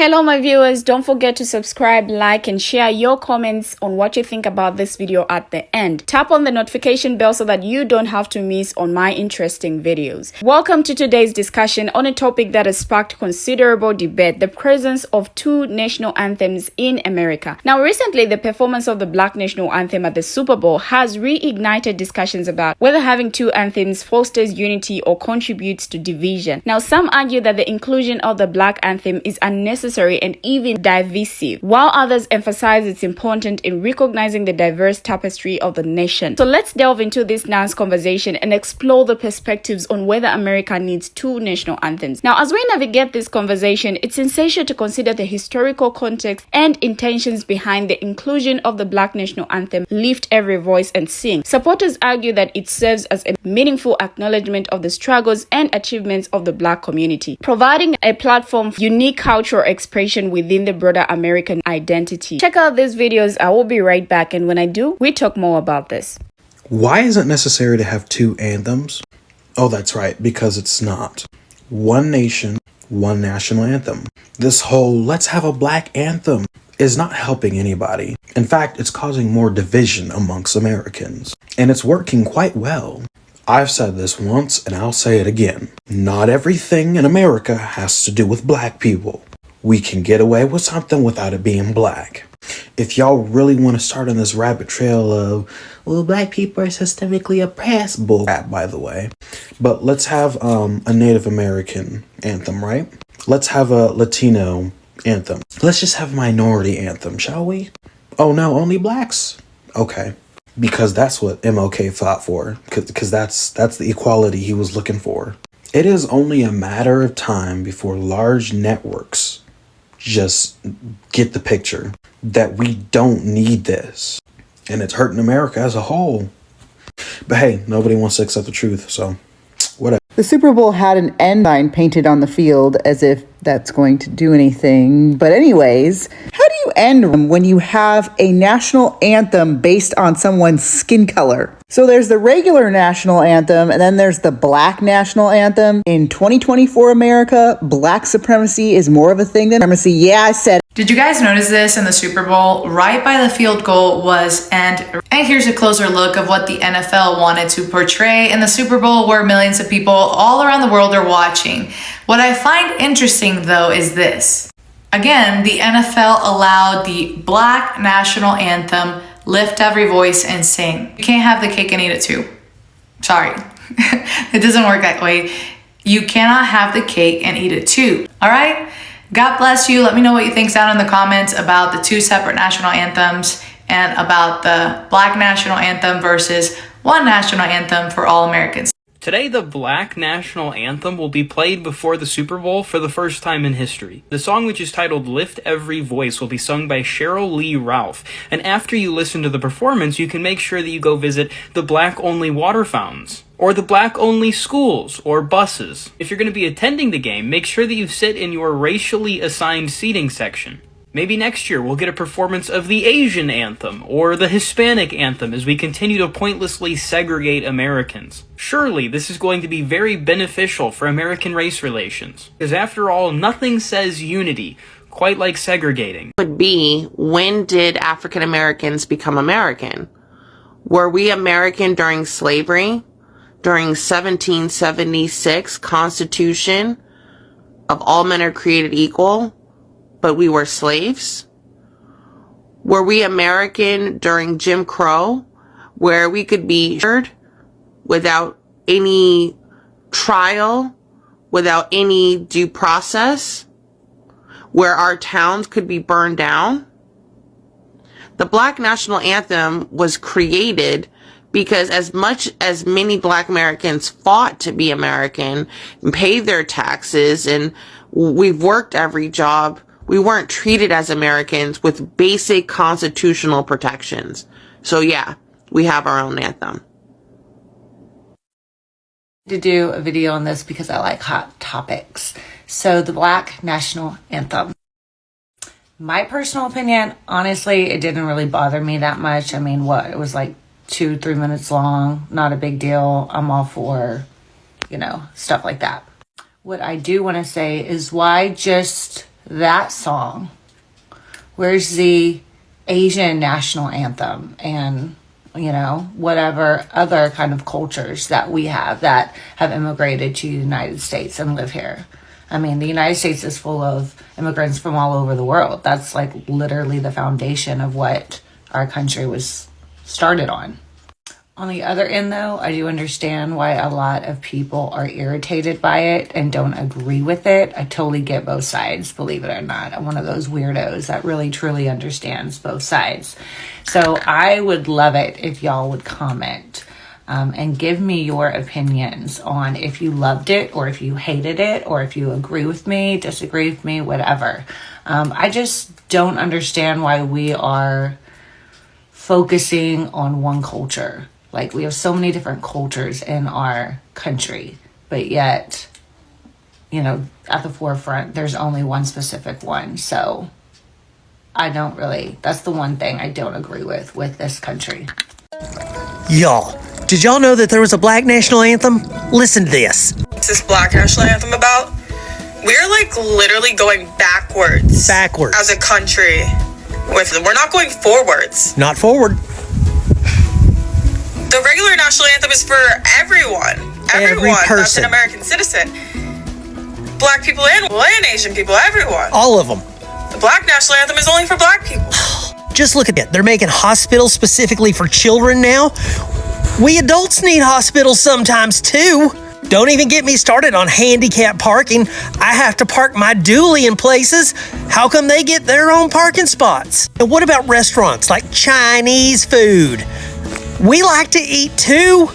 Hello my viewers, don't forget to subscribe, like and share your comments on what you think about this video at the end. Tap on the notification bell so that you don't have to miss on my interesting videos. Welcome to today's discussion on a topic that has sparked considerable debate: the presence of two national anthems in America. Now recently, the performance of the Black National Anthem at the Super Bowl has reignited discussions about whether having two anthems fosters unity or contributes to division. Now some argue that the inclusion of the Black Anthem is unnecessary and even divisive, while others emphasize its importance in recognizing the diverse tapestry of the nation. So let's delve into this nuanced conversation and explore the perspectives on whether America needs two national anthems. Now, as we navigate this conversation, it's essential to consider the historical context and intentions behind the inclusion of the Black National Anthem, Lift Every Voice and Sing. Supporters argue that it serves as a meaningful acknowledgement of the struggles and achievements of the Black community, providing a platform for unique cultural expression within the broader American identity. Check out these videos. I will be right back, and when I do, we talk more about this. Why is it necessary to have two anthems? Oh, that's right, because it's not. One nation, one national anthem. This whole let's have a Black anthem is not helping anybody. In fact, it's causing more division amongst Americans, and it's working quite well. I've said this once, and I'll say it again. Not everything in America has to do with Black people. We can get away with something without it being Black. If y'all really want to start on this rabbit trail of, well, Black people are systemically oppressed, bull crap, by the way. But let's have a Native American anthem, right? Let's have a Latino anthem. Let's just have a minority anthem, shall we? Oh no, only Blacks? Okay. Because that's what MLK fought for. Because that's the equality he was looking for. It is only a matter of time before large networks just get the picture that we don't need this. And it's hurting America as a whole. But hey, nobody wants to accept the truth, so whatever. The Super Bowl had an end sign painted on the field as if that's going to do anything. But anyways, how do you end when you have a national anthem based on someone's skin color? So there's the regular national anthem, and then there's the Black national anthem. In 2024 America, Black supremacy is more of a thing than supremacy. Yeah, I said. Did you guys notice this in the Super Bowl? Right by the field goal was end. And here's a closer look of what the NFL wanted to portray in the Super Bowl, where millions of people all around the world are watching. What I find interesting though is this. Again, the NFL allowed the Black national anthem, Lift Every Voice and Sing. You can't have the cake and eat it too. Sorry, it doesn't work that way. You cannot have the cake and eat it too, all right? God bless you. Let me know what you think down in the comments about the two separate national anthems and about the Black national anthem versus one national anthem for all Americans. Today, the Black National Anthem will be played before the Super Bowl for the first time in history. The song, which is titled Lift Every Voice, will be sung by Cheryl Lee Ralph. And after you listen to the performance, you can make sure that you go visit the Black-only water fountains, or the Black-only schools or buses. If you're going to be attending the game, make sure that you sit in your racially assigned seating section. Maybe next year we'll get a performance of the Asian anthem or the Hispanic anthem as we continue to pointlessly segregate Americans. Surely this is going to be very beneficial for American race relations, because after all, nothing says unity quite like segregating. Would be, when did African Americans become American? Were we American during slavery? During 1776 Constitution of all men are created equal, but we were slaves? Were we American during Jim Crow, where we could be murdered without any trial, without any due process, where our towns could be burned down? The Black National Anthem was created because as much as many Black Americans fought to be American and paid their taxes, and we've worked every job, we weren't treated as Americans with basic constitutional protections. So yeah, we have our own anthem. To do a video on this because I like hot topics. So the Black National Anthem. My personal opinion, honestly, it didn't really bother me that much. I mean, it was like 2-3 minutes long, not a big deal. I'm all for, stuff like that. What I do want to say is, why just that song? Where's the Asian national anthem and, you know, whatever other kind of cultures that we have that have immigrated to the United States and live here? I mean, the United States is full of immigrants from all over the world. That's like literally the foundation of what our country was started on. On the other end, though, I do understand why a lot of people are irritated by it and don't agree with it. I totally get both sides, believe it or not. I'm one of those weirdos that really, truly understands both sides. So I would love it if y'all would comment and give me your opinions on if you loved it or if you hated it or if you agree with me, disagree with me, whatever. I just don't understand why we are focusing on one culture. Like, we have so many different cultures in our country, but yet, you know, at the forefront, there's only one specific one. So that's the one thing I don't agree with this country. Y'all, did y'all know that there was a Black National Anthem? Listen to this. What's this Black National Anthem about? We're like literally going backwards. As a country. We're not going forwards. Not forward. The regular national anthem is for everyone. Everyone that's an American citizen. Black people and Asian people, everyone. All of them. The Black national anthem is only for Black people. Just look at it. They're making hospitals specifically for children now. We adults need hospitals sometimes too. Don't even get me started on handicap parking. I have to park my dually in places. How come they get their own parking spots? And what about restaurants like Chinese food? We like to eat too.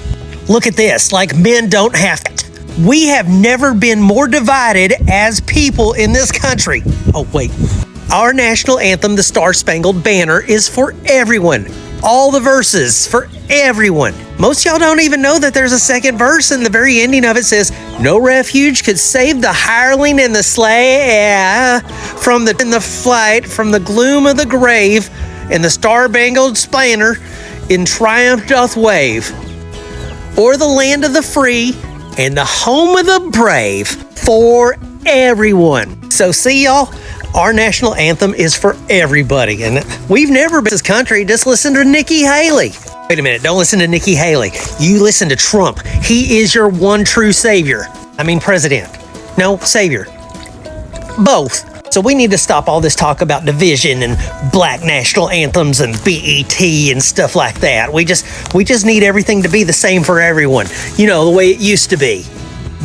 Look at this, like men don't have it. We have never been more divided as people in this country. Oh, wait. Our national anthem, the Star Spangled Banner, is for everyone. All the verses for everyone. Most y'all don't even know that there's a second verse, and the very ending of it says, "No refuge could save the hireling and the slave from the flight, from the gloom of the grave, and the star-spangled banner in triumph doth wave, or the land of the free and the home of the brave, for everyone." So see y'all, our national anthem is for everybody, and we've never been this country. Just listen to Nikki Haley. Wait a minute, don't listen to Nikki Haley. You listen to Trump. He is your one true savior. I mean president. No, savior. Both. So we need to stop all this talk about division and Black national anthems and BET and stuff like that. We just need everything to be the same for everyone. You know, the way it used to be.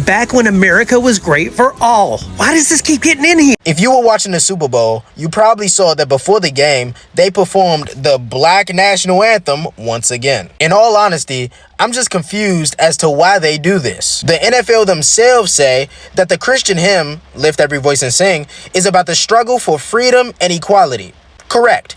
Back when America was great for all. Why does this keep getting in here? If you were watching the Super Bowl, you probably saw that before the game, they performed the Black National Anthem once again. In all honesty, I'm just confused as to why they do this. The NFL themselves say that the Christian hymn, Lift Every Voice and Sing, is about the struggle for freedom and equality. Correct.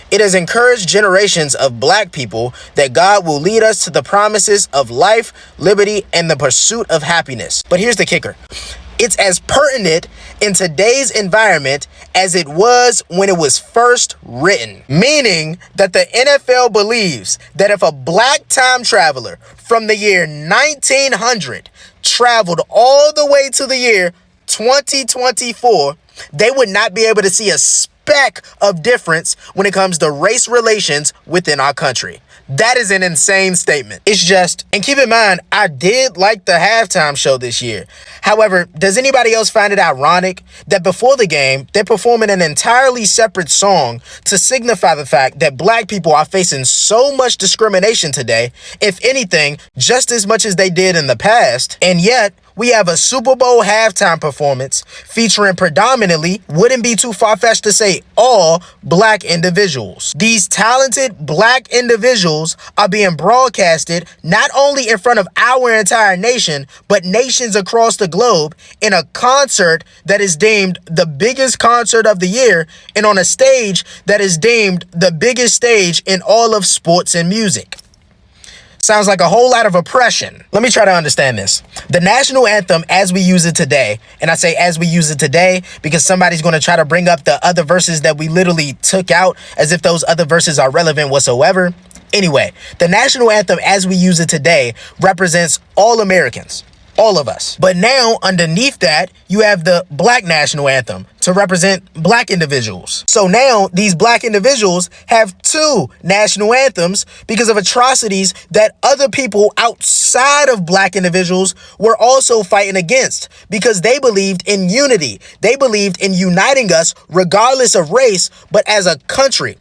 It has encouraged generations of Black people that God will lead us to the promises of life, liberty, and the pursuit of happiness. But here's the kicker. It's as pertinent in today's environment as it was when it was first written. Meaning that the NFL believes that if a Black time traveler from the year 1900 traveled all the way to the year 2024, they would not be able to see a speck of difference when it comes to race relations within our country. That is an insane statement. It's just, and keep in mind, I did like the halftime show this year. However, does anybody else find it ironic that before the game, they're performing an entirely separate song to signify the fact that Black people are facing so much discrimination today, if anything, just as much as they did in the past, and yet we have a Super Bowl halftime performance featuring predominantly, wouldn't be too far-fetched to say, all Black individuals. These talented Black individuals are being broadcasted not only in front of our entire nation, but nations across the globe in a concert that is deemed the biggest concert of the year and on a stage that is deemed the biggest stage in all of sports and music. Sounds like a whole lot of oppression. Let me try to understand this. The national anthem as we use it today, and I say as we use it today because somebody's going to try to bring up the other verses that we literally took out as if those other verses are relevant whatsoever. Anyway, the national anthem as we use it today represents all Americans. all of us. But now underneath that, you have the Black National Anthem to represent Black individuals. So now these Black individuals have two national anthems because of atrocities that other people outside of Black individuals were also fighting against, because they believed in unity. They believed in uniting us regardless of race, but as a country.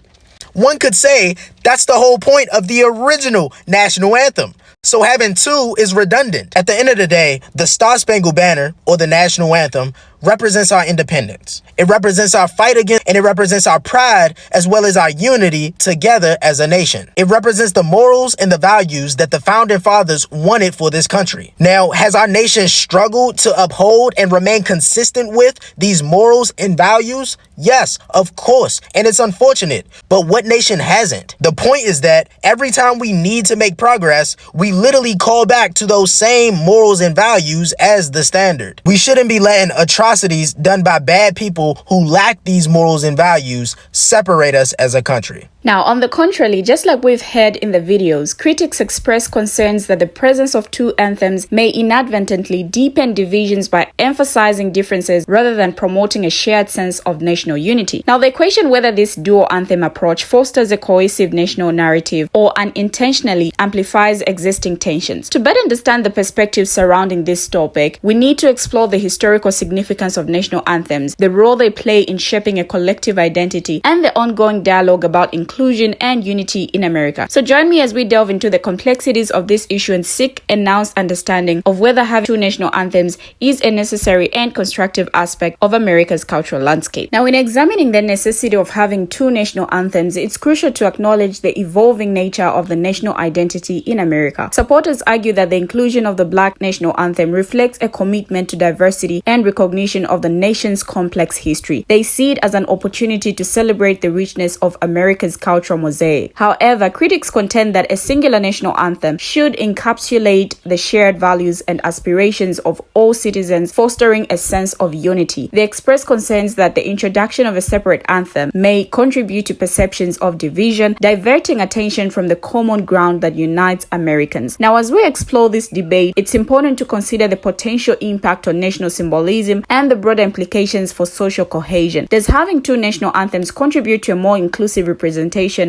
One could say that's the whole point of the original national anthem. So having two is redundant. At the end of the day, the Star-Spangled Banner, or the national anthem, represents our independence. It represents our fight against, and it represents our pride as well as our unity together as a nation. It represents the morals and the values that the founding fathers wanted for this country. Now, has our nation struggled to uphold and remain consistent with these morals and values? Yes, of course, and it's unfortunate, but what nation hasn't? The point is that every time we need to make progress, we literally call back to those same morals and values as the standard. We shouldn't be letting atrocities done by bad people who lack these morals and values separate us as a country. Now, on the contrary, just like we've heard in the videos, critics express concerns that the presence of two anthems may inadvertently deepen divisions by emphasizing differences rather than promoting a shared sense of national unity. Now, they question whether this dual anthem approach fosters a cohesive national narrative or unintentionally amplifies existing tensions. To better understand the perspectives surrounding this topic, we need to explore the historical significance of national anthems, the role they play in shaping a collective identity, and the ongoing dialogue about inclusion and unity in America. So join me as we delve into the complexities of this issue and seek a nuanced understanding of whether having two national anthems is a necessary and constructive aspect of America's cultural landscape. Now, in examining the necessity of having two national anthems, it's crucial to acknowledge the evolving nature of the national identity in America. Supporters argue that the inclusion of the Black national anthem reflects a commitment to diversity and recognition of the nation's complex history. They see it as an opportunity to celebrate the richness of America's cultural mosaic. However, critics contend that a singular national anthem should encapsulate the shared values and aspirations of all citizens, fostering a sense of unity. They express concerns that the introduction of a separate anthem may contribute to perceptions of division, diverting attention from the common ground that unites Americans. Now, as we explore this debate, it's important to consider the potential impact on national symbolism and the broader implications for social cohesion. Does having two national anthems contribute to a more inclusive representation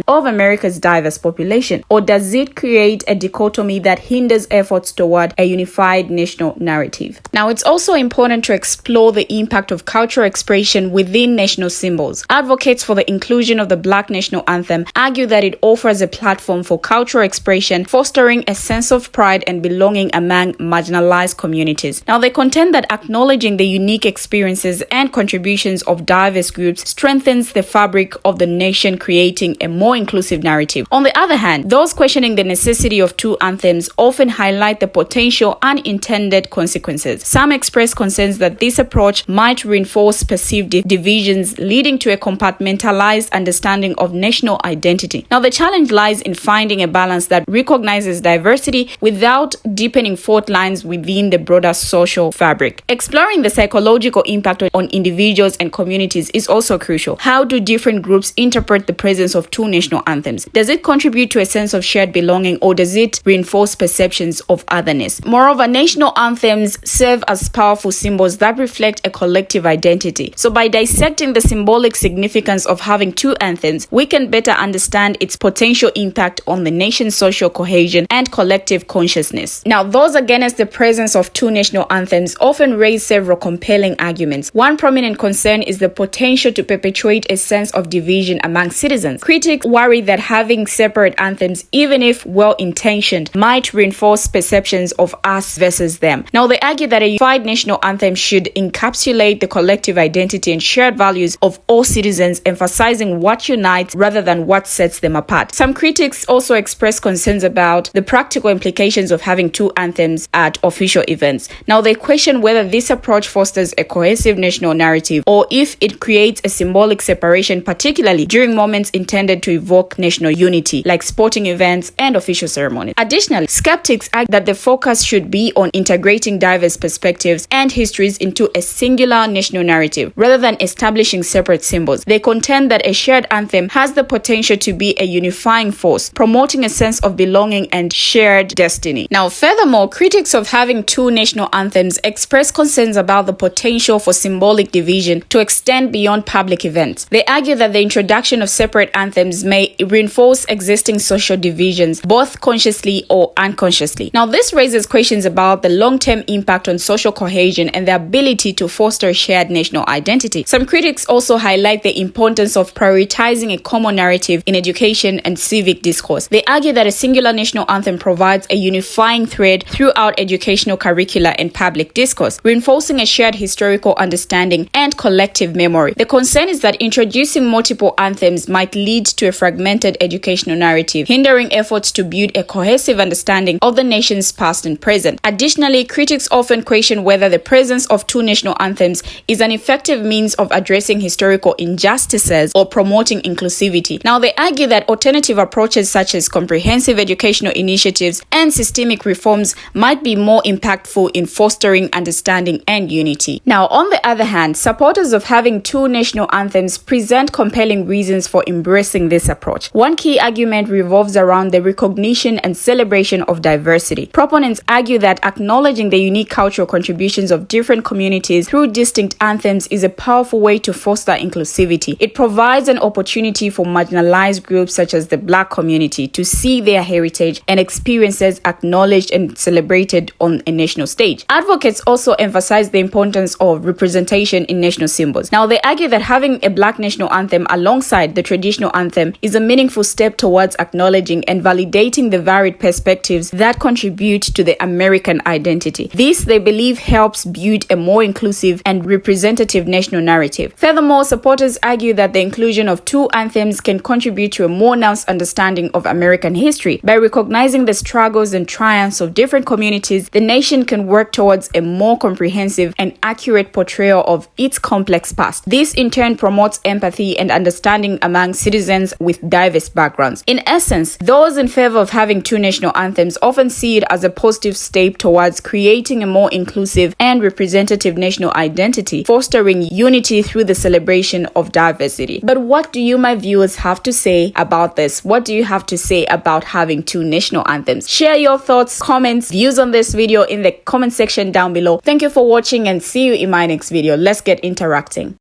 of America's diverse population, or does it create a dichotomy that hinders efforts toward a unified national narrative? Now, it's also important to explore the impact of cultural expression within national symbols. Advocates for the inclusion of the Black national anthem argue that it offers a platform for cultural expression, fostering a sense of pride and belonging among marginalized communities. Now, they contend that acknowledging the unique experiences and contributions of diverse groups strengthens the fabric of the nation, creating a more inclusive narrative. On the other hand, those questioning the necessity of two anthems often highlight the potential unintended consequences. Some express concerns that this approach might reinforce perceived divisions, leading to a compartmentalized understanding of national identity. Now, the challenge lies in finding a balance that recognizes diversity without deepening fault lines within the broader social fabric. Exploring the psychological impact on individuals and communities is also crucial. How do different groups interpret the presence of two national anthems? Does it contribute to a sense of shared belonging, or does it reinforce perceptions of otherness? Moreover, national anthems serve as powerful symbols that reflect a collective identity. So by dissecting the symbolic significance of having two anthems, we can better understand its potential impact on the nation's social cohesion and collective consciousness. Now, those against the presence of two national anthems often raise several compelling arguments. One prominent concern is the potential to perpetuate a sense of division among citizens. Critics worry that having separate anthems, even if well-intentioned, might reinforce perceptions of us versus them. Now, they argue that a unified national anthem should encapsulate the collective identity and shared values of all citizens, emphasizing what unites rather than what sets them apart. Some critics also express concerns about the practical implications of having two anthems at official events. Now, they question whether this approach fosters reinforces a cohesive national narrative, or if it creates a symbolic separation, particularly during moments intended to evoke national unity, like sporting events and official ceremonies. Additionally, skeptics argue that the focus should be on integrating diverse perspectives and histories into a singular national narrative, rather than establishing separate symbols. They contend that a shared anthem has the potential to be a unifying force, promoting a sense of belonging and shared destiny. Now, furthermore, critics of having two national anthems express concerns about the potential for symbolic division to extend beyond public events. They argue that the introduction of separate anthems may reinforce existing social divisions, both consciously or unconsciously. Now, this raises questions about the long-term impact on social cohesion and the ability to foster a shared national identity. Some critics also highlight the importance of prioritizing a common narrative in education and civic discourse. They argue that a singular national anthem provides a unifying thread throughout educational curricula and public discourse, reinforcing a shared historical understanding and collective memory. The concern is that introducing multiple anthems might lead to a fragmented educational narrative, hindering efforts to build a cohesive understanding of the nation's past and present. Additionally, critics often question whether the presence of two national anthems is an effective means of addressing historical injustices or promoting inclusivity. Now, they argue that alternative approaches such as comprehensive educational initiatives and systemic reforms might be more impactful in fostering understanding and unity. Now, on the other hand, supporters of having two national anthems present compelling reasons for embracing this approach. One key argument revolves around the recognition and celebration of diversity. Proponents argue that acknowledging the unique cultural contributions of different communities through distinct anthems is a powerful way to foster inclusivity. It provides an opportunity for marginalized groups such as the Black community to see their heritage and experiences acknowledged and celebrated on a national stage. Advocates also emphasize the importance of representation in national symbols. Now, they argue that having a Black national anthem alongside the traditional anthem is a meaningful step towards acknowledging and validating the varied perspectives that contribute to the American identity. This, they believe, helps build a more inclusive and representative national narrative. Furthermore, supporters argue that the inclusion of two anthems can contribute to a more nuanced understanding of American history. By recognizing the struggles and triumphs of different communities, the nation can work towards a more comprehensive and accurate portrayal of its complex past. This, in turn, promotes empathy and understanding among citizens with diverse backgrounds. In essence, those in favor of having two national anthems often see it as a positive step towards creating a more inclusive and representative national identity, fostering unity through the celebration of diversity. But what do you, my viewers, have to say about this? What do you have to say about having two national anthems? Share your thoughts, comments, views on this video in the comment section down below. Thank you for watching and see you in my next video. Let's get interacting.